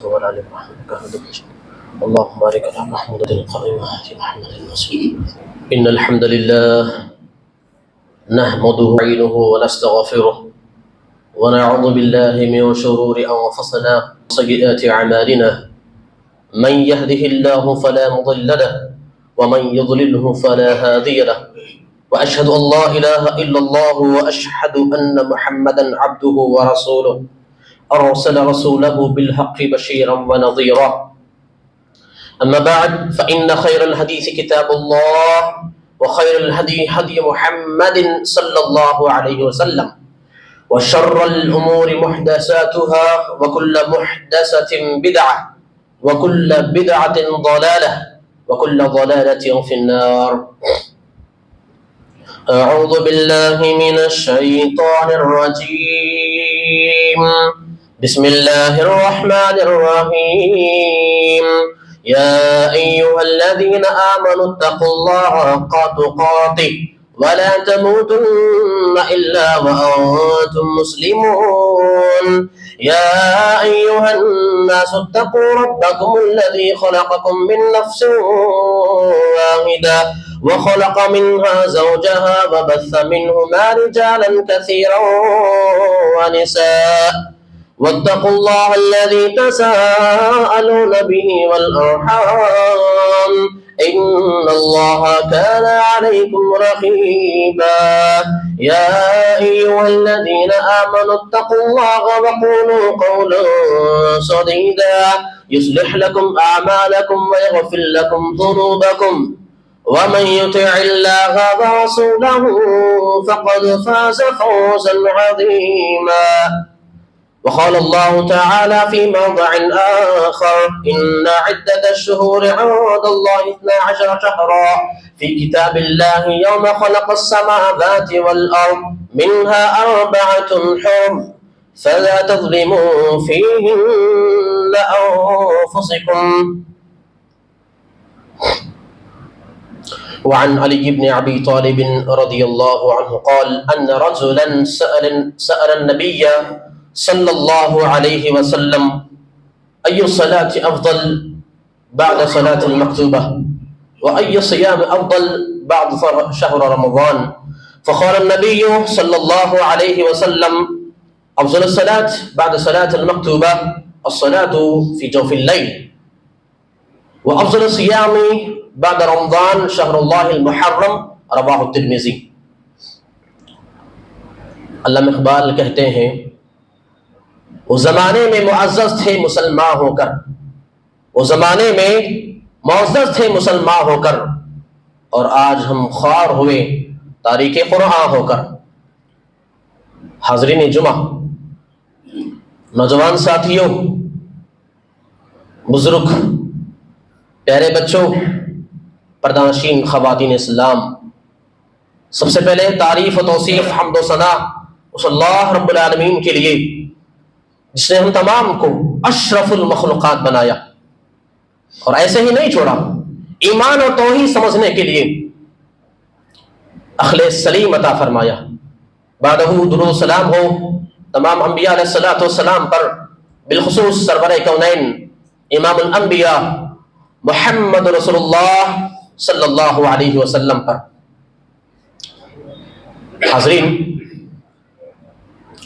وعلى آل محمد كما باركت اللهم بارك على محمد القائم في محمد المسيح. إن الحمد لله نحمده ونستعينه ونستغفره ونعوذ بالله من شرور أنفسنا وسيئات أعمالنا. من يهده الله فلا مضل له ومن يضلله فلا هادي له. وأشهد أن لا إله إلا الله وأشهد أن محمدا عبده ورسوله أرسل رسوله بالحق بشيرا ونظيرا. أما بعد فإن خير الحديث كتاب الله وخير الهدي هدي محمد صلى الله عليه وسلم وشر الأمور محدثاتها وكل محدثة بدعة وكل بدعة ضلالة وكل ضلالة في النار. أعوذ بالله من الشيطان الرجيم. بسم الله الرحمن الرحيم. يا أيها الذين آمنوا اتقوا الله حق تقاته ولا تموتن إلا وأنتم مسلمون. يا أيها الناس اتقوا ربكم الذي خلقكم من نفس واحدة وخلق منها زوجها وبث منهما رجالا كثيرا ونساء واتقوا الله الذي تساءلون به والأرحام إن الله كان عليكم رقيبا. يا أيها الذين آمنوا اتقوا الله وقولوا قولا سديدا يصلح لكم أعمالكم ويغفر لكم ذنوبكم ومن يطع الله ورسوله فقد فاز فوزا عظيما. وقال الله تعالى في موضع آخر إن عدة الشهور عند الله 12 شهرا في كتاب الله يوم خلق السماوات والأرض منها 4 حرم فلا تظلموا فيهن أنفسكم. وعن علي بن أبي طالب رضي الله عنه قال أن رجلا سأل النبي صلى الله عليه وسلم أي الصلاة أفضل بعد صلاة المكتوبة وأي صيام أفضل بعد شهر رمضان. فقال النبي صلى الله عليه وسلم أفضل الصلاة بعد صلاة المكتوبة الصلاة في جوف الليل وأفضل الصيام بعد رمضان شهر الله المحرم رواه الترمذی. علامہ اقبال کہتے ہیں اس زمانے میں معزز تھے مسلمان ہو کر، اس زمانے میں معزز تھے مسلمان ہو کر، اور آج ہم خوار ہوئے تاریک قرآن ہو کر. حاضرین جمعہ، نوجوان ساتھیوں، بزرگ، پیارے بچوں، پردانشین، خواتین اسلام، سب سے پہلے تعریف و توصیف، حمد و ثنا اس اللہ رب العالمین کے لیے جس نے ہم تمام کو اشرف المخلوقات بنایا اور ایسے ہی نہیں چھوڑا، ایمان اور توحید سمجھنے کے لیے عقل سلیم عطا فرمایا. بعدہ درود و سلام ہو تمام انبیاء علیہ الصلوۃ والسلام پر، بالخصوص سرور کونین امام الانبیاء محمد رسول اللہ صلی اللہ علیہ وسلم پر. حاضرین،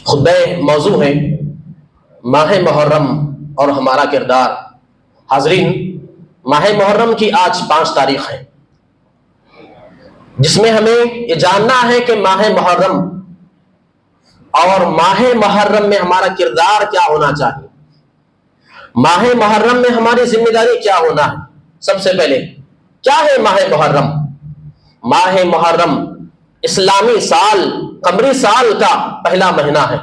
خطبہ موضوع ہے ماہ محرم اور ہمارا کردار. حاضرین، ماہ محرم کی آج 5 تاریخ ہے، جس میں ہمیں یہ جاننا ہے کہ ماہ محرم اور ماہ محرم میں ہمارا کردار کیا ہونا چاہیے، ماہ محرم میں ہماری ذمہ داری کیا ہونا ہے. سب سے پہلے کیا ہے ماہ محرم؟ ماہ محرم اسلامی سال، قمری سال کا پہلا مہینہ ہے.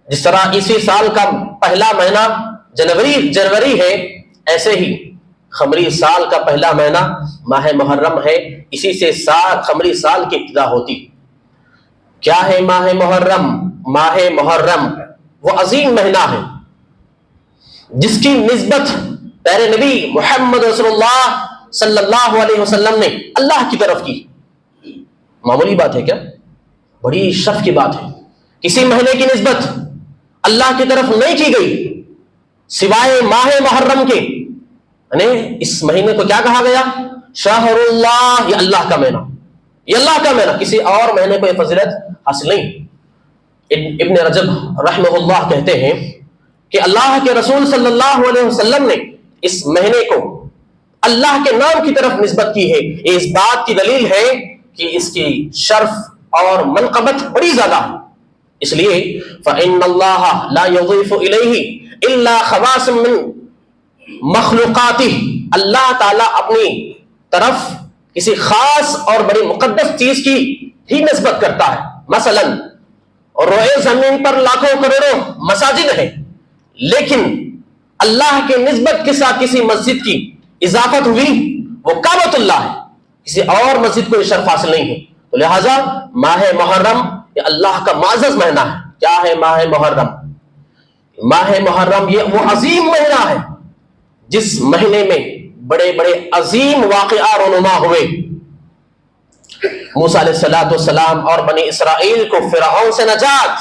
جس طرح اسی سال کا پہلا مہینہ جنوری ہے، ایسے ہی قمری سال کا پہلا مہینہ ماہ محرم ہے. اسی سے قمری سال کی ابتدا ہوتی. کیا ہے ماہ محرم؟ ماہ محرم وہ عظیم مہینہ ہے جس کی نسبت پیارے نبی محمد رسول اللہ صلی اللہ علیہ وسلم نے اللہ کی طرف کی. معمولی بات ہے کیا؟ بڑی شرف کی بات ہے. کسی مہینے کی نسبت اللہ کی طرف نہیں کی گئی، سوائے ماہ محرم کے، یعنی اس مہینے کو کیا کہا گیا؟ شہر اللہ، یہ اللہ کا مہینہ، یہ اللہ کا مہینہ، کسی اور مہینے کو یہ فضیلت حاصل نہیں۔ ابن رجب رحمہ اللہ کہتے ہیں کہ اللہ کے رسول صلی اللہ علیہ وسلم نے اس مہینے کو اللہ کے نام کی طرف نسبت کی ہے۔ یہ اس بات کی دلیل ہے کہ اس کی شرف اور منقبت بڑی زیادہ ہے، اس لیے فإن اللہ لا یضیف الیہ الا خواص من مخلوقاتہ، اللہ تعالیٰ اپنی طرف کسی خاص اور بڑی مقدس چیز کی ہی نسبت کرتا ہے۔ مثلا روئے زمین پر لاکھوں کروڑوں مساجد ہیں، لیکن اللہ کے نسبت کے ساتھ کسی مسجد کی اضافت ہوئی، وہ کعبۃ اللہ ہے، کسی اور مسجد کو یہ شرف حاصل نہیں ہے۔ تو لہذا ماہ محرم یہ اللہ کا معزز مہینہ ہے۔ کیا ہے ماہ محرم؟ ماہ محرم یہ وہ عظیم مہینہ ہے جس مہینے میں بڑے بڑے عظیم واقعات رونما ہوئے۔ موسیٰ علیہ السلام اور بنی اسرائیل کو فرعون سے نجات،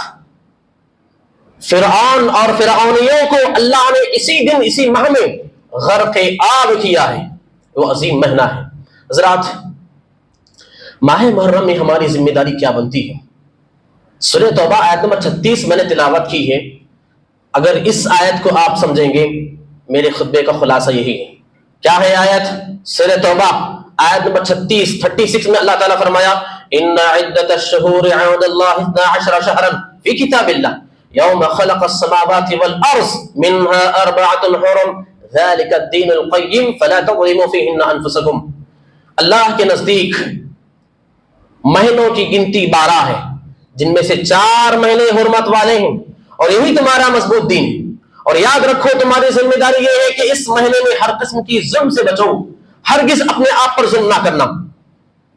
فرعون اور فرعونیوں کو اللہ نے اسی دن اسی ماہ میں غرق آب کیا ہے، وہ عظیم مہینہ ہے۔ حضرات، ماہ محرم میں ہماری ذمہ داری کیا بنتی ہے؟ سورہ توبہ آیت نمبر 36 میں نے تلاوت کی ہے۔ اگر اس آیت کو آپ سمجھیں گے، میرے خطبے کا خلاصہ یہی ہے۔ کیا ہے آیت؟ سورہ توبہ آیت نمبر 36 میں اللہ تعالیٰ فرمایا ان عدت الشہور عند اللہ 12 شہرا فی کتاب اللہ یوم خلق السماوات والارض منها 4 حرم ذلك الدین القیم فلا تظلموا فیہن انفسکم۔ اللہ کے نزدیک مہینوں کی گنتی 12 ہے، جن میں سے 4 مہینے حرمت والے ہیں، اور یہی تمہارا مضبوط دین۔ اور یاد رکھو تمہاری ذمہ داری یہ ہے کہ اس مہینے میں ہر قسم کی ظلم سے بچو، ہرگز اپنے آپ پر ظلم نہ کرنا۔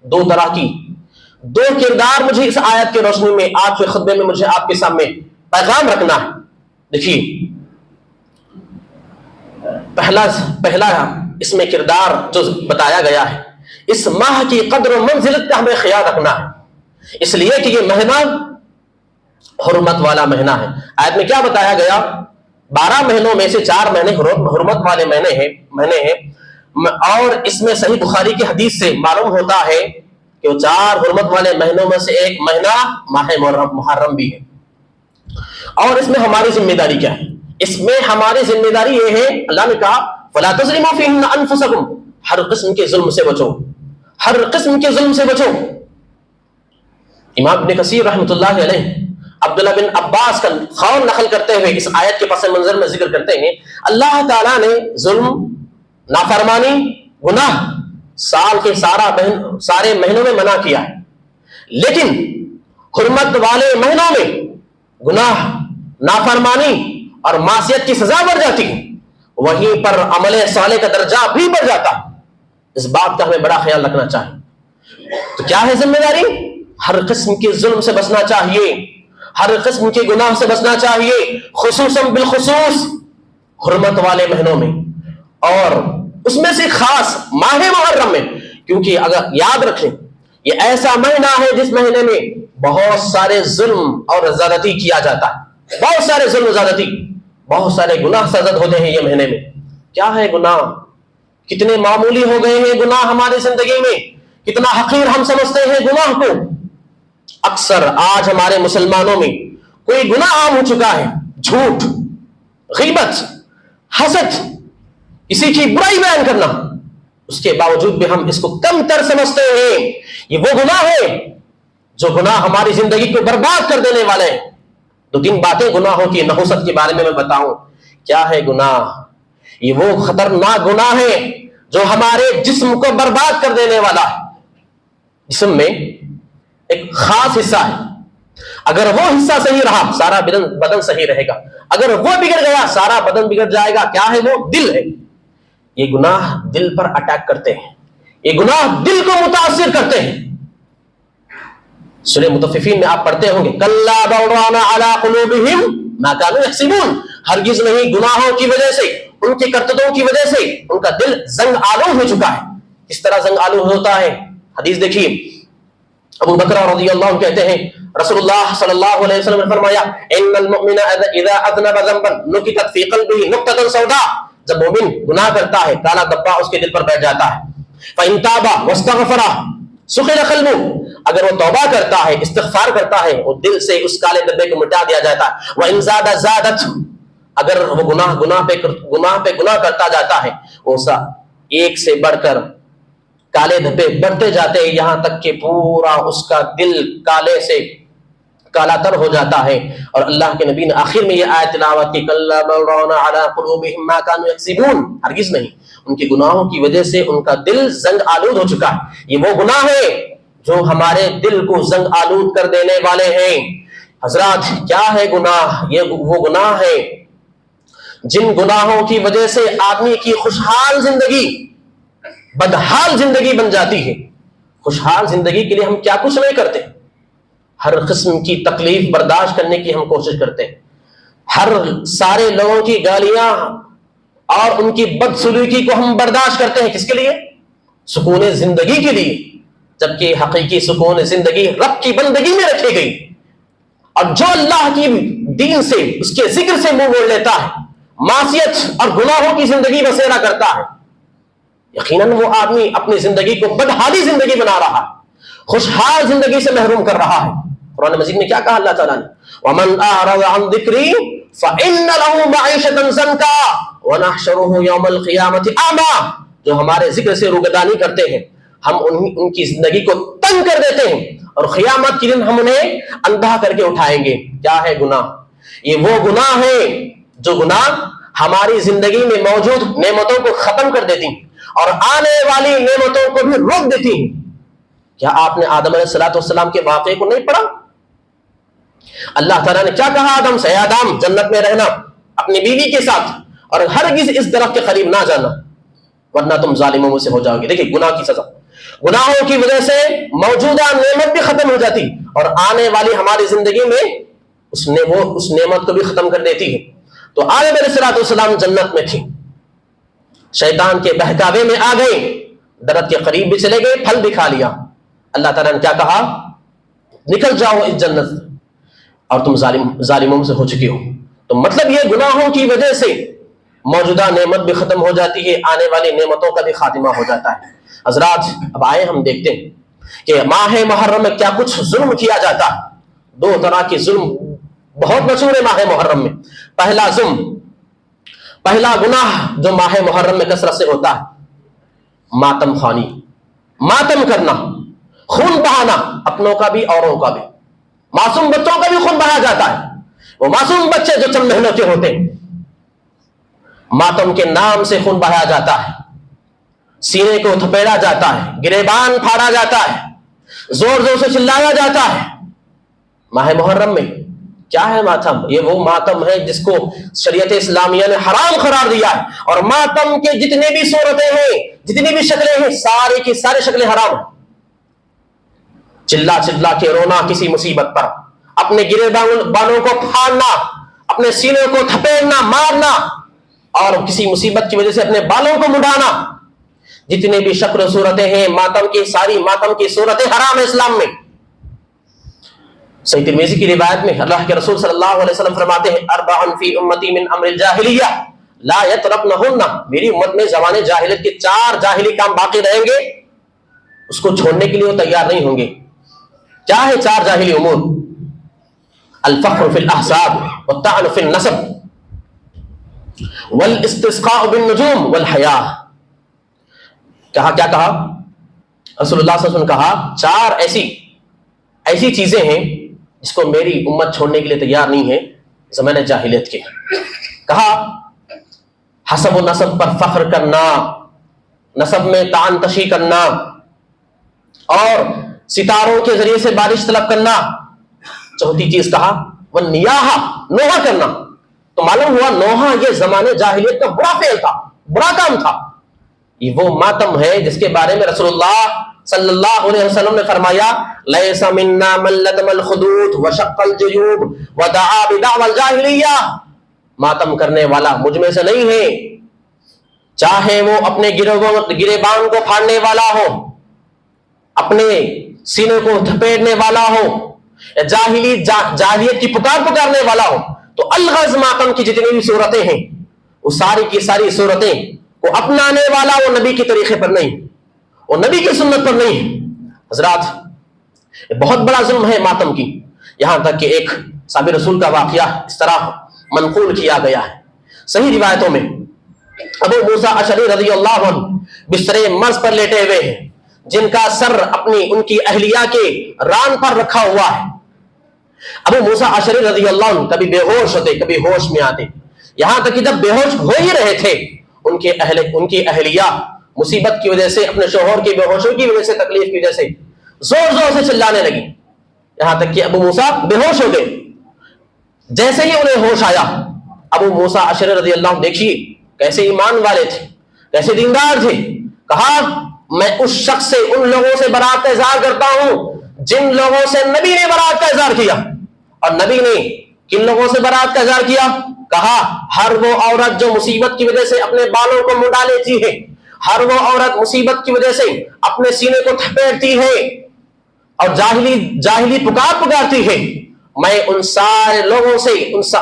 2 طرح کی 2 کردار مجھے اس آیت کے روشنی میں آج کے خطبے میں مجھے آپ کے سامنے پیغام رکھنا ہے۔ دیکھیے، پہلا اس میں کردار جو بتایا گیا ہے، اس ماہ کی قدر و منزلت کا ہمیں خیال رکھنا ہے، اس لیے کہ یہ مہینہ حرمت والا مہینہ ہے۔ آیت میں کیا بتایا گیا؟ 12 مہینوں میں سے 4 مہینے حرمت والے مہینے ہیں، اور اس میں صحیح بخاری کی حدیث سے معلوم ہوتا ہے کہ وہ 4 حرمت والے مہینوں میں سے ایک مہینہ ماہ محرم بھی ہے۔ اور اس میں ہماری ذمہ داری کیا ہے؟ اس میں ہماری ذمہ داری یہ ہے، اللہ نے کہا فَلَا تَظْلِمُوا فِيهِنَّ أَنفُسَكُمْ، ہر قسم کے ظلم سے بچو، ہر قسم کے ظلم سے بچو۔ امام ابن کثیر رحمۃ اللہ علیہ عبداللہ بن عباس کا قول نقل کرتے ہوئے اس آیت کے پس منظر میں ذکر کرتے ہیں، اللہ تعالیٰ نے ظلم، نافرمانی، گناہ سال کے سارے مہینوں میں منع کیا ہے، لیکن حرمت والے مہینوں میں گناہ، نافرمانی اور معصیت کی سزا بڑھ جاتی ہے، وہیں پر عمل صالح کا درجہ بھی بڑھ جاتا ہے۔ اس بات کا ہمیں بڑا خیال رکھنا چاہیے۔ تو کیا ہے ذمہ داری؟ ہر قسم کے ظلم سے بچنا چاہیے، ہر قسم کے گناہ سے بچنا چاہیے، خصوصاً بالخصوص حرمت والے مہینوں میں، اور اس میں سے خاص ماہ محرم میں، کیونکہ اگر یاد رکھیں یہ ایسا مہینہ ہے جس مہینے میں بہت سارے ظلم اور زیادتی کیا جاتا ہے، بہت سارے ظلم و زیادتی، بہت سارے گناہ سرزد ہوتے ہیں یہ مہینے میں۔ کیا ہے گناہ؟ کتنے معمولی ہو گئے ہیں گناہ ہماری زندگی میں، کتنا حقیر ہم سمجھتے ہیں گناہ کو۔ اکثر آج ہمارے مسلمانوں میں کوئی گناہ عام ہو چکا ہے، جھوٹ، غیبت، حسد، کسی کی برائی بیان کرنا، اس کے باوجود بھی ہم اس کو کم تر سمجھتے ہیں۔ یہ وہ گناہ ہے جو گناہ ہماری زندگی کو برباد کر دینے والے ہیں۔ 2-3 باتیں گناہوں کی نحوست کے بارے میں بتاؤں۔ کیا ہے گناہ؟ یہ وہ خطرناک گناہ ہے جو ہمارے جسم کو برباد کر دینے والا ہے۔ جسم میں ایک خاص حصہ ہے، اگر وہ حصہ صحیح رہا سارا بدن صحیح رہے گا، اگر وہ بگڑ گیا سارا بدن بگڑ جائے گا۔ کیا ہے وہ؟ دل ہے۔ یہ گناہ دل پر اٹیک کرتے ہیں، یہ گناہ دل کو متاثر کرتے ہیں۔ سورہ مطففین میں آپ پڑھتے ہوں گے کلا بل ران علی قلوبہم ما کانوا یکسبون، ہرگز نہیں، گناہوں کی وجہ سے، ان کی کرتوتوں کی وجہ سے ان کا دل زنگ آلود ہو چکا ہے۔ کس طرح زنگ آلود ہوتا ہے؟ حدیث دیکھیے، ابو بکر رضی اللہ عنہ کہتے ہیں رسول اللہ صلی اللہ علیہ وسلم نے فرمایا ان المؤمن اذا اذنب ذنبا نكتت في قلبه نقطة سوداء، جب مومن گناہ کرتا ہے کالا دبا اس کے دل پر بیٹھ جاتا ہے. فإن تاب واستغفر سخر قلبه، اگر وہ توبہ کرتا ہے استغفار کرتا ہے وہ دل سے اس کالے دبے کو مٹا دیا جاتا ہے. وإن زاد زادت، اگر وہ گناہ پہ گناہ کرتا جاتا ہے وہ ایک سے بڑھ کر کالے دھبے بڑھتے جاتے ہیں یہاں تک کہ پورا اس کا دل کالے سے کالا تر ہو جاتا ہے. اور اللہ کے نبی نے آخر میں یہ آیت تلاوت کی کلا بل ران علی قلوبہم ما كانوا یکسبون، ہرگز نہیں، ان کے گناہوں کی وجہ سے ان کا دل زنگ آلود ہو چکا ہے. یہ وہ گناہ ہے جو ہمارے دل کو زنگ آلود کر دینے والے ہیں. حضرات کیا ہے گناہ؟ یہ وہ گناہ ہے جن گناہوں کی وجہ سے آدمی کی خوشحال زندگی بدحال زندگی بن جاتی ہے. خوشحال زندگی کے لیے ہم کیا کچھ نہیں کرتے، ہر قسم کی تکلیف برداشت کرنے کی ہم کوشش کرتے ہیں، ہر سارے لوگوں کی گالیاں اور ان کی بدسلوکی کو ہم برداشت کرتے ہیں. کس کے لیے؟ سکون زندگی کے لیے، جبکہ حقیقی سکون زندگی رب کی بندگی میں رکھی گئی. اور جو اللہ کی دین سے اس کے ذکر سے منہ موڑ لیتا ہے، معصیت اور گناہوں کی زندگی بسیرا کرتا ہے، یقیناً وہ آدمی اپنی زندگی کو بدحالی زندگی بنا رہا ہے، خوشحال زندگی سے محروم کر رہا ہے. قرآن مجید میں کیا کہا اللہ تعالیٰ نے؟ وَمَنْ أَعْرَضَ عَنْ ذِكْرِي فَإِنَّ لَهُ مَعِيشَةً ضَنْكًا وَنَحْشُرُهُ يَوْمَ الْقِيَامَةِ أَعْمَى، جو ہمارے ذکر سے روگردانی کرتے ہیں ہم ان کی زندگی کو تنگ کر دیتے ہیں اور قیامت کے دن ہم انہیں اندھا کر کے اٹھائیں گے. کیا ہے گناہ؟ یہ وہ گناہ ہے جو گناہ ہماری زندگی میں موجود نعمتوں کو ختم کر دیتی اور آنے والی نعمتوں کو بھی روک دیتی ہیں. کیا آپ نے آدم علیہ السلام کے واقعے کو نہیں پڑھا؟ اللہ تعالیٰ نے کیا کہا آدم سے؟ اے آدم جنت میں رہنا اپنی بیوی کے ساتھ اور ہرگز اس درخت کے قریب نہ جانا ورنہ تم ظالموں میں سے ہو جاؤ گے. دیکھیں گناہ کی سزا، گناہوں کی وجہ سے موجودہ نعمت بھی ختم ہو جاتی اور آنے والی ہماری زندگی میں اس نعمت کو بھی ختم کر دیتی ہے. تو آدم علیہ السلام جنت میں تھے، شیطان کے بہکاوے میں آ گئے، درخت کے قریب بھی چلے گئے، پھل بھی کھا لیا. اللہ تعالیٰ نے کیا کہا؟ نکل جاؤ اس جنت اور تم ظالموں سے ہو چکے ہو. تو مطلب یہ گناہوں کی وجہ سے موجودہ نعمت بھی ختم ہو جاتی ہے، آنے والی نعمتوں کا بھی خاتمہ ہو جاتا ہے. حضرات اب آئے ہم دیکھتے ہیں کہ ماہ محرم میں کیا کچھ ظلم کیا جاتا ہے. دو طرح کے ظلم بہت مشہور ہے ماہ محرم میں. پہلا ظلم، پہلا گناہ جو ماہ محرم میں کثرت سے ہوتا ہے، ماتم خوانی، ماتم کرنا، خون بہانا، اپنوں کا بھی اوروں کا بھی. معصوم بچوں کا بھی خون بہایا جاتا ہے. وہ معصوم بچے جو چند مہینوں کے ہوتے ہیں، ماتم کے نام سے خون بہایا جاتا ہے، سینے کو تھپیڑا جاتا ہے، گریبان پھاڑا جاتا ہے، زور زور سے چلایا جاتا ہے. ماہ محرم میں کیا ہے ماتم؟ یہ وہ ماتم ہے جس کو شریعت اسلامیہ نے حرام قرار دیا ہے. اور ماتم کے جتنے بھی صورتیں ہیں، جتنی بھی شکلیں ہیں، سارے کی ساری شکلیں حرام ہیں. چلا چلا کے رونا کسی مصیبت پر، اپنے گرے بالوں کو پھاڑنا، اپنے سینے کو تھپیڑنا، مارنا اور کسی مصیبت کی وجہ سے اپنے بالوں کو مڈانا، جتنے بھی شکل و صورتیں ہیں ماتم کی، ساری ماتم کی صورتیں حرام ہے اسلام میں. صحیح ترمذی کی روایت میں اللہ کے رسول صلی اللہ علیہ وسلم فرماتے ہیں اربع فی امتی من امر الجاہلیہ لا یترکنہن، میری امت میں زمانے جاہلیت کے 4 جاہلی کام باقی رہیں گے، اس کو چھوڑنے کے لیے وہ تیار نہیں ہوں گے. کیا ہے 4 جاہلی امور؟ الفخر فی الاحساب والطعن فی النسب والاستسقاء بالنجوم والحیاء. کہا کیا کہا رسول اللہ صلی اللہ علیہ وسلم؟ کہا 4 ایسی چیزیں ہیں جس کو میری امت چھوڑنے کے لیے تیار نہیں ہے زمانہ جاہلیت کے. کہا حسب و نسب پر فخر کرنا، نسب میں طعن تشی کرنا اور ستاروں کے ذریعے سے بارش طلب کرنا. چوتھی چیز کہا والنیاحہ، نوحہ کرنا. تو معلوم ہوا نوحہ یہ زمانے جاہلیت کا برا فعل تھا، برا کام تھا. یہ وہ ماتم ہے جس کے بارے میں رسول اللہ صلی اللہ علیہ وسلم نے فرمایا لیس منا من لطم الخدود وشق الجیوب ودعا بدعوى الجاہلیہ، ماتم کرنے والا مجھ میں سے نہیں ہے، چاہے وہ اپنے گریبان کو پھاڑنے والا ہو، اپنے سینے کو تھپیڑنے والا ہو, جاہلیت کی پکارنے والا ہو, تو الغاز ماتم کی جتنی بھی صورتیں ہیں وہ ساری کی ساری صورتیں کو اپنانے والا وہ نبی کے طریقے پر نہیں, وہ نبی کی سنت پر نہیں ہے. حضرات, بہت بڑا ظلم ہے ماتم کی. یہاں تک کہ ایک صحابی رسول کا واقعہ اس طرح منقول کیا گیا ہے صحیح روایتوں میں. ابو موسیٰ اشعری رضی اللہ عنہ بستر مرض پر لیٹے ہوئے ہیں, جن کا سر ان کی اہلیہ کے ران پر رکھا ہوا ہے. ابو موسیٰ اشعری رضی اللہ عنہ کبھی بے ہوش ہوتے, کبھی ہوش میں آتے, یہاں تک کہ جب بے ہوش ہو ہی رہے تھے ان کی اہلیہ مصیبت کی وجہ سے, اپنے شوہر کی بے ہوشی کی وجہ سے, تکلیف کی وجہ سے زور زور سے چلانے لگی, یہاں تک کہ ابو موسیٰ بے ہوش ہو گئے. جیسے ہی انہیں ہوش آیا, ابو موسیٰ اشعری رضی اللہ عنہ دیکھیے کیسے ایمان والے تھے, کیسے دیندار تھے, کہا میں اس شخص سے, ان لوگوں سے برات کا اظہار کرتا ہوں جن لوگوں سے نبی نے برات کا اظہار کیا. اور نبی نے کن لوگوں سے برات کا اظہار کیا؟ کہا ہر وہ عورت جو مصیبت کی وجہ سے اپنے بالوں کو منڈا لیتی ہے, ہر وہ عورت مصیبت کی وجہ سے اپنے سینے کو تھپیڑتی ہے اور جاہلی پکارتی ہے, میں ان سارے لوگوں سے,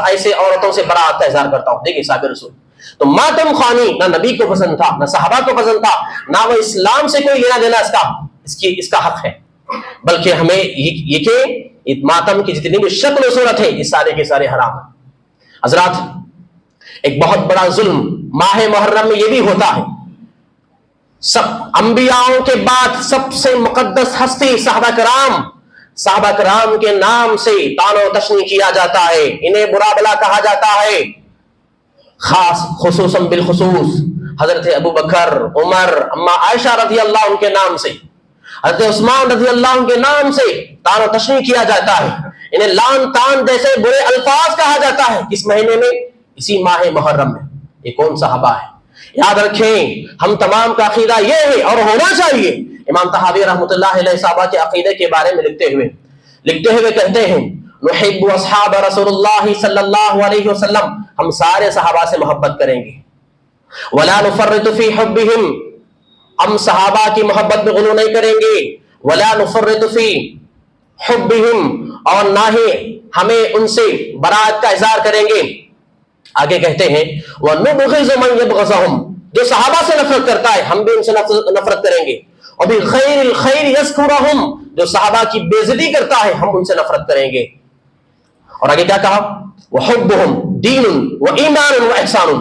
ایسے عورتوں سے برات کا اظہار کرتا ہوں. دیکھیے صحابہ رسول, تو ماتم خوانی نہ نبی کو پسند تھا, نہ صحابہ کو پسند تھا, نہ وہ اسلام سے کوئی لینا دینا اس کا حق ہے, بلکہ ہمیں یہ کہ ماتم کی جتنی بھی شکل و صورت ہے یہ سارے کے سارے حرام ہیں. حضرات, ایک بہت بڑا ظلم ماہ محرم میں یہ بھی ہوتا ہے. سب انبیاءوں کے بعد سب سے مقدس ہستی صحابہ کرام کے نام سے طعن و تشنیع کیا جاتا ہے, انہیں برا بلا کہا جاتا ہے. خصوصاً بالخصوص حضرت ابو بکر, عمر, اما عائشہ رضی اللہ عنہ کے نام سے, حضرت عثمان رضی اللہ عنہ کے نام سے طعن و تشنیع کیا جاتا ہے. انہیں لان تان جیسے برے الفاظ کہا جاتا ہے. کس مہینے میں؟ اسی ماہ محرم میں. یہ کون صحابہ ہے؟ یاد رکھیں, ہم تمام کا عقیدہ یہ ہے اور ہونا چاہیے. امام طحاوی رحمۃ اللہ علیہ صحابہ کے عقیدے کے بارے میں لکھتے ہوئے کہتے ہیں, نحب اصحاب رسول اللہ صلی اللہ علیہ وسلم, ہم سارے صحابہ سے محبت کریں گے. ولا نفرط فی حبہم, ہم صحابہ کی محبت میں غلو نہیں کریں گے. ولا نفرط فی حبہم, اور نہ ہی ہمیں ان سے برات کا اظہار کریں گے. آگے کہتے ہیں وَنُبْغِضُ مَنْ يَبْغَضُهُمْ, جو صحابہ سے نفرت کرتا ہے ہم بھی ان سے نفرت کریں گے. اور بِخَيْرِ الْخَيْرِ يَذْكُرُهُمْ, جو صحابہ کی بے عزتی کرتا ہے ہم ان سے نفرت کریں گے. اور آگے کیا کہا؟ وَحُبُّهُمْ دِينٌ وَإِيمَانٌ وَإِحْسَانٌ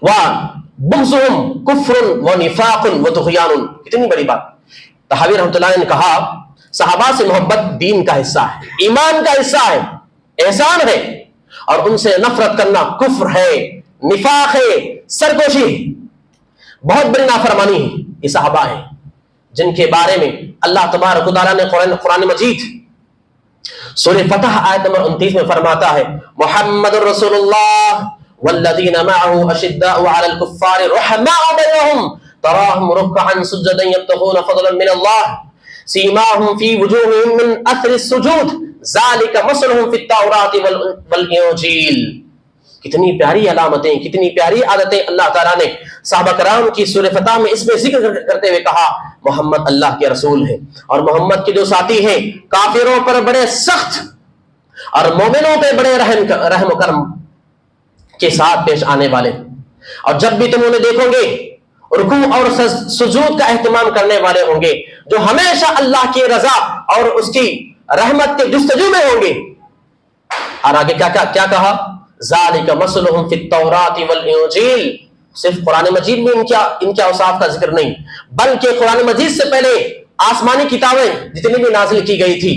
وَبُغْضُهُمْ كُفْرٌ وَنِفَاقٌ وَطُغْيَانٌ. کتنی بڑی بات. طحاوی رحمۃ اللہ نے کہا صحابہ سے محبت دین کا حصہ ہے, ایمان کا حصہ ہے, احسان ہے, اور ان سے نفرت کرنا کفر ہے, نفاق ہے, سرکوشی ہے, بہت بڑی نافرمانی ہے. یہ صحابہ ہیں جن کے بارے میں اللہ تبارک و تعالیٰ نے قرآن مجید سورہ فتح آیت نمبر 29 میں فرماتا ہے, محمد رسول اللہ والذین معه اشداء علی الکفار رحماء بینہم تراہم رکعا سجدا یبتغون فضلا من اللہ سیماہم فی وجوہہم من اثر السجود ذالک مثلہم فی التوراۃ والانجیل. کتنی پیاری علامتیں, کتنی پیاری عادتیں اللہ تعالیٰ نے صحابہ کرام کی سورہ فتح میں اس میں ذکر کرتے ہوئے کہا محمد اللہ کے رسول ہیں, اور محمد کے جو ساتھی ہیں کافروں پر بڑے سخت اور مومنوں پہ بڑے رحم و کرم کے ساتھ پیش آنے والے, اور جب بھی تم انہیں دیکھو گے رکوع اور سجود کا اہتمام کرنے والے ہوں گے, جو ہمیشہ اللہ کی رضا اور اس کی رحمت کے جستجو میں ہوں گے. اور آگے کیا کہا؟ ذالک مثلہم فی التوراۃ والانجیل. صرف قرآن مجید میں ان کے اوصاف کا ذکر نہیں, بلکہ قرآن مجید سے پہلے آسمانی کتابیں جتنی بھی نازل کی گئی تھی,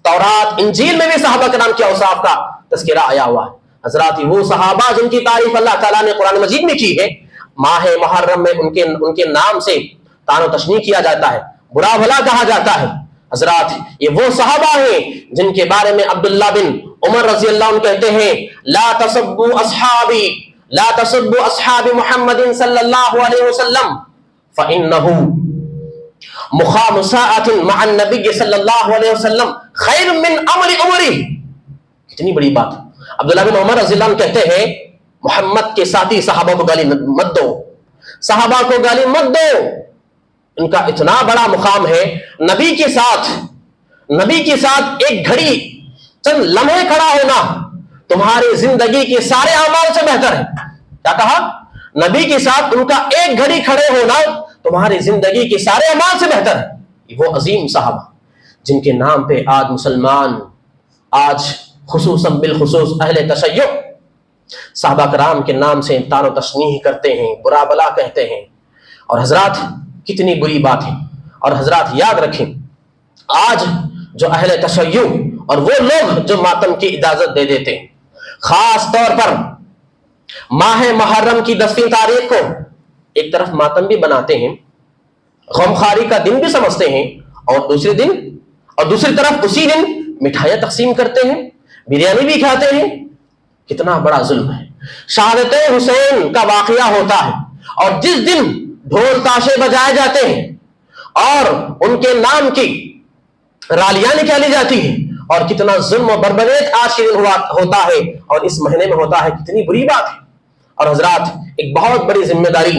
تورات, انجیل میں بھی صحابہ کرام کے اوصاف کا تذکرہ آیا ہوا ہے. حضرات, وہ صحابہ جن کی تعریف اللہ تعالیٰ نے قرآن مجید میں کی ہے, ماہ محرم میں ان کے نام سے طعن و تشنیع کیا جاتا ہے, برا بھلا کہا جاتا ہے. حضرات, یہ وہ صحابہ ہیں جن کے بارے میں عبداللہ بن عمر رضی اللہ عنہ کہتے ہیں لا تسبوا اصحابی, لا تسبوا اصحاب محمد صلی اللہ علیہ وسلم فانہ مقام ساعۃ مع النبی صلی اللہ علیہ وسلم خیر من امر عمری. کتنی بڑی بات. عبداللہ بن عمر رضی اللہ عنہ کہتے ہیں محمد کے ساتھی صحابہ کو گالی مت دو, صحابہ کو گالی مت دو, ان کا اتنا بڑا مقام ہے، نبی کے ساتھ ایک گھڑی چند لمحے کھڑا ہونا تمہاری زندگی کے سارے اعمال سے بہتر ہے۔ کیا کہا؟ نبی کے ساتھ ان کا ایک گھڑی کھڑے ہونا تمہاری زندگی کے سارے اعمال سے بہتر ہے۔ وہ عظیم صحابہ جن کے نام پہ آج مسلمان، آج خصوصاً بالخصوص اہل تشیع صحابہ کرام کے نام سے تان و تشنیح کرتے ہیں، برا بلا کہتے ہیں۔ اور حضرات کتنی بری بات ہے۔ اور حضرات یاد رکھیں، آج جو اہل تشیع اور وہ لوگ جو ماتم کی اجازت دے دیتے ہیں، خاص طور پر ماہ محرم کی 10ویں تاریخ کو ایک طرف ماتم بھی بناتے ہیں، غمخواری کا دن بھی سمجھتے ہیں، اور دوسری طرف اسی دن مٹھائیاں تقسیم کرتے ہیں، بریانی بھی کھاتے ہیں۔ کتنا بڑا ظلم ہے۔ شہادت حسین کا واقعہ ہوتا ہے اور جس دن ڈھول تاشے بجائے جاتے ہیں اور ان کے نام کی رالیاں نکالی جاتی ہیں، اور کتنا ظلم و بربریت آج کے دن ہوتا ہے اور اس مہینے میں ہوتا ہے، کتنی بری بات ہے۔ اور حضرات ایک بہت بڑی ذمہ داری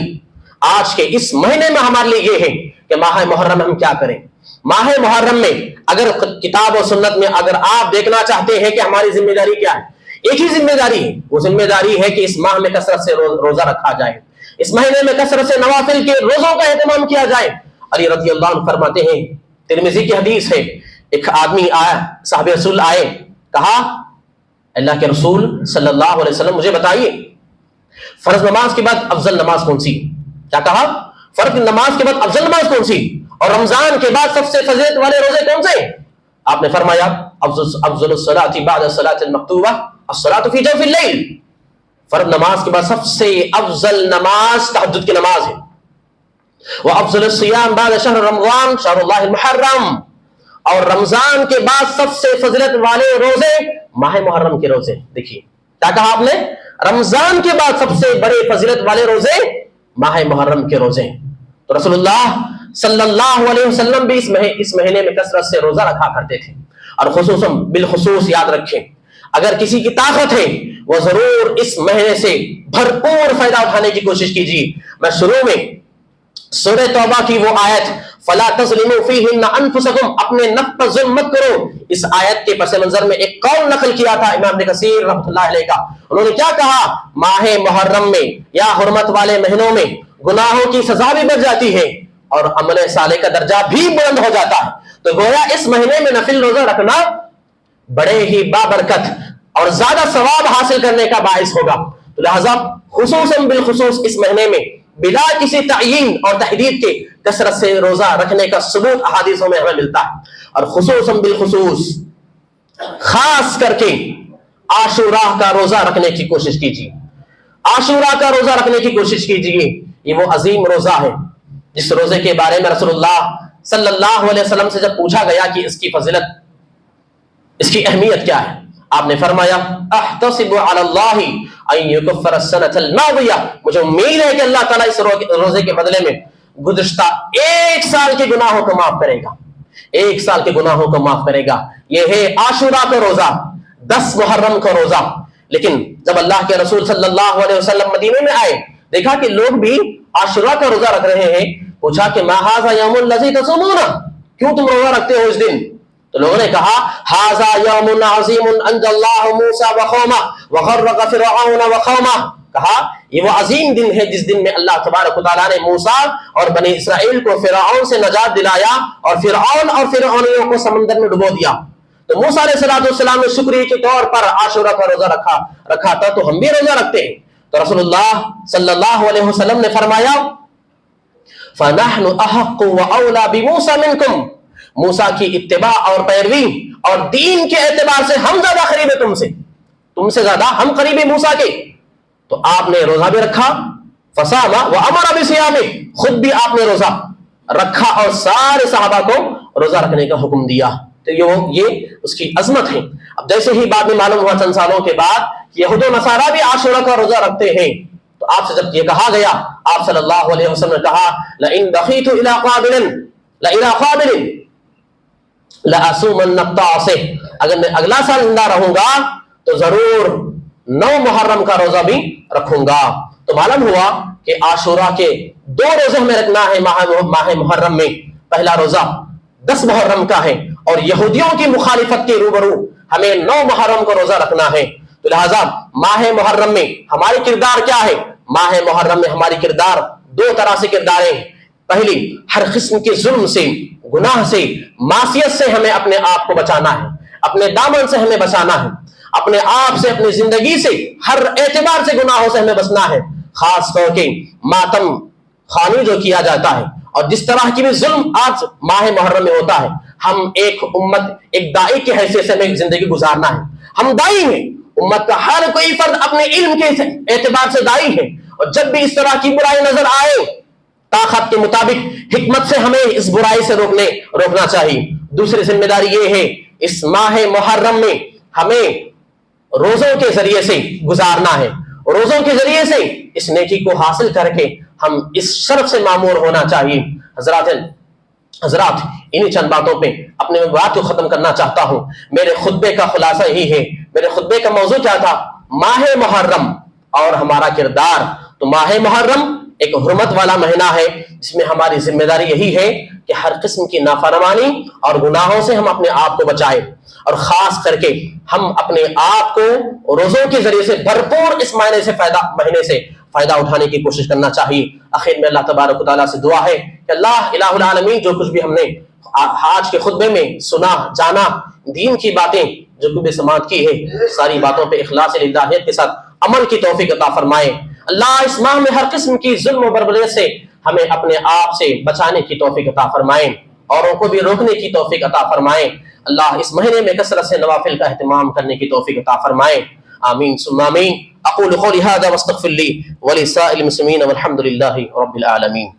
آج کے اس مہینے میں ہمارے لیے یہ ہے کہ ماہ محرم میں ہم کیا کریں۔ ماہ محرم میں اگر کتاب و سنت میں اگر آپ دیکھنا چاہتے ہیں کہ ہماری ذمہ داری کیا ہے، ایک ہی ذمہ داری ہے، وہ ذمہ داری ہے کہ اس ماہ میں کثرت سے روزہ رکھا جائے، اس مہینے میں کثرت سے نوافل کے روزوں کا اہتمام کیا جائے۔ علی رضی اللہ عنہ فرماتے ہیں، ترمذی کی حدیث ہے، ایک آدمی آیا، صحابہ رسول آئے، کہا اللہ کے رسول صلی اللہ علیہ وسلم مجھے بتائیے فرض نماز کے بعد افضل نماز کون سی؟ کیا کہا؟ فرض نماز کے بعد افضل نماز کون سی؟ اور رمضان کے بعد سب سے فضیلت والے روزے کون سے؟ آپ نے فرمایا افضل الصلاۃ بعد الصلاۃ المکتوبہ الصلاۃ فی جوف اللیل۔ فرض نماز کے بعد سب سے افضل نماز تہجد کی نماز ہے۔ وافضل الصیام بعد شہر رمضان شہر اللہ المحرم، اور رمضان کے بعد سب سے فضیلت والے روزے ماہ محرم کے روزے۔ دیکھیے کیا کہا آپ نے؟ رمضان کے بعد سب سے بڑے فضیلت والے روزے ماہ محرم کے روزے۔ تو رسول اللہ صلی اللہ علیہ وسلم بھی اس مہینے میں کثرت سے روزہ رکھا کرتے تھے۔ اور خصوصاً بالخصوص یاد رکھیں، اگر کسی کی طاقت ہے وہ ضرور اس مہینے سے بھرپور فائدہ اٹھانے کی کوشش کیجیے۔ میں شروع میں سورہ توبہ کی وہ آیت فلا تظلموا فیہن انفسکم، اپنے نفس پر ظلم مت کرو، اس آیت کے پس منظر میں ایک قول نقل کیا تھا امام ابن کثیر رحمۃ اللہ علیہ کا۔ انہوں نے کیا کہا؟ ماہ محرم میں یا حرمت والے مہینوں میں گناہوں کی سزا بھی بڑھ جاتی ہے اور عمل صالح کا درجہ بھی بلند ہو جاتا ہے۔ تو گویا اس مہینے میں نفل روزہ رکھنا بڑے ہی بابرکت اور زیادہ ثواب حاصل کرنے کا باعث ہوگا۔ تو لہذا خصوصاً بالخصوص اس مہینے میں بلا کسی تعیین اور تحدید کے کثرت سے روزہ رکھنے کا ثبوت احادیثوں میں ہمیں ملتا ہے۔ اور خصوصاً بالخصوص خاص کر کے عاشوراء کا روزہ رکھنے کی کوشش کیجیے۔ عاشوراء کا روزہ رکھنے کی کوشش کیجیے، یہ وہ عظیم روزہ ہے جس روزے کے بارے میں رسول اللہ صلی اللہ علیہ وسلم سے جب پوچھا گیا کہ اس کی فضیلت، اس کی اہمیت کیا ہے، آپ نے فرمایا احتسب علی اللہ ان یکفر السنۃ الماضیہ، مجھے امید ہے کہ اللہ تعالیٰ اس روزے کے بدلے میں گزشتہ 1 سال کے گناہوں کو معاف کرے گا، 1 سال کے گناہوں کو معاف کرے گا۔ یہ ہے عاشوراء کا روزہ، 10 محرم کا روزہ۔ لیکن جب اللہ کے رسول صلی اللہ علیہ وسلم مدینے میں آئے، دیکھا کہ لوگ بھی عاشوراء کا روزہ رکھ رہے ہیں، پوچھا کہ ما ھذا یوم الذی تصومون، کیوں تم روزہ رکھتے ہو اس دن؟ تو لوگوں نے کہا ھذا یوم عظیم انجى اللہ موسیٰ وقومہ وغرق فرعون وقومہ، کہا یہ وہ عظیم دن ہے جس دن میں اللہ تبارک و تعالیٰ نے موسیٰ اور بنی اسرائیل کو فرعون سے نجات دلایا اور فرعون اور فرعونیوں کو سمندر میں ڈبو دیا۔ تو موسیٰ علیہ السلام نے شکریہ کے طور پر عاشوراء کا روزہ رکھا تھا، تو ہم بھی روزہ رکھتے ہیں۔ تو رسول اللہ صلی اللہ علیہ وسلم نے فرمایا فَنَحْنُ أَحَقُّ وَأَوْلَى بِمُوسَىٰ مِنْكُمْ، موسیٰ کی اتباع اور پیروی اور دین کے اعتبار سے ہم زیادہ قریب ہیں تم سے زیادہ ہم قریب ہیں موسیٰ کے۔ تو آپ نے روزہ بھی رکھا، فصام وامر بصیام، خود بھی آپ نے روزہ رکھا اور سارے صحابہ کو روزہ رکھنے کا حکم دیا۔ تو یہ اس کی عظمت ہے۔ اب جیسے ہی بعد میں معلوم ہوا چند سالوں کے بعد یہود و نصارہ بھی عاشوراء کا روزہ رکھتے ہیں، تو آپ سے جب یہ کہا گیا، آپ صلی اللہ علیہ وسلم نے کہا لئن بقیت الى قابل لأصومن التاسع، اگر میں اگلا سال زندہ رہوں گا تو ضرور 9 محرم کا روزہ بھی رکھوں گا۔ تو معلوم ہوا کہ عاشورہ کے 2 روزے ہمیں رکھنا ہے ماہ محرم میں. پہلا روزہ 10 محرم کا ہے اور یہودیوں کی مخالفت کے روبرو ہمیں 9 محرم کو روزہ رکھنا ہے. تو لہٰذا ماہ محرم میں ہماری کردار کیا ہے؟ ماہ محرم میں ہماری کردار 2 طرح سے کرداریں ہیں. پہلی، ہر قسم کے ظلم سے، گناہ سے، معصیت سے ہمیں اپنے آپ کو بچانا ہے، اپنے دامن سے ہمیں بچانا ہے، اپنے آپ سے، اپنی زندگی سے، ہر اعتبار سے گناہوں سے ہمیں بچنا ہے. خاص طور کے ماتم خوانی جو کیا جاتا ہے اور جس طرح کی بھی ظلم آج ماہ محرم میں ہوتا ہے، ہم ایک امت، ایک داعی کی حیثیت سے ہمیں زندگی گزارنا ہے. ہم داعی ہیں، امت کا ہر کوئی فرد اپنے علم کے اعتبار سے داعی ہے، اور جب بھی اس طرح کی برائی نظر آئے، طاقت کے مطابق حکمت سے ہمیں اس برائی سے روکنا چاہیے. دوسری ذمہ داری یہ ہے، اس ماہ محرم میں ہمیں روزوں کے ذریعے سے گزارنا ہے. روزوں کے ذریعے سے اس نیکی کو حاصل کر کے ہم اس شرف سے معمور ہونا چاہیے. حضرات انہی چند باتوں پہ اپنے بات کو ختم کرنا چاہتا ہوں. میرے خطبے کا خلاصہ یہی ہے. میرے خطبے کا موضوع کیا تھا؟ ماہ محرم اور ہمارا کردار. تو ماہ محرم ایک حرمت والا مہینہ ہے، جس میں ہماری ذمہ داری یہی ہے کہ ہر قسم کی نافرمانی اور گناہوں سے ہم اپنے آپ کو بچائیں، اور خاص کر کے ہم اپنے آپ کو روزوں کے ذریعے سے بھرپور اس مہینے سے فائدہ اٹھانے کی کوشش کرنا چاہیے. آخر میں اللہ تبارک و تعالیٰ سے دعا ہے کہ اللہ الہ العالمین جو کچھ بھی ہم نے آج کے خطبے میں سنا، جانا، دین کی باتیں جو بھی سماعت کی ہے، ساری باتوں پہ اخلاص للہیت کے ساتھ عمل کی توفیق عطا فرمائے. اللہ اس ماہ میں ہر قسم کی ظلم و بربریت سے ہمیں اپنے آپ سے بچانے کی توفیق عطا فرمائے، اوروں کو بھی روکنے کی توفیق عطا فرمائے. اللہ اس مہینے میں کثرت سے نوافل کا اہتمام کرنے کی توفیق عطا فرمائے. آمین ثم آمین. اقول قولی هذا واستغفر لي ولسائر المسلمين والحمد لله رب العالمين.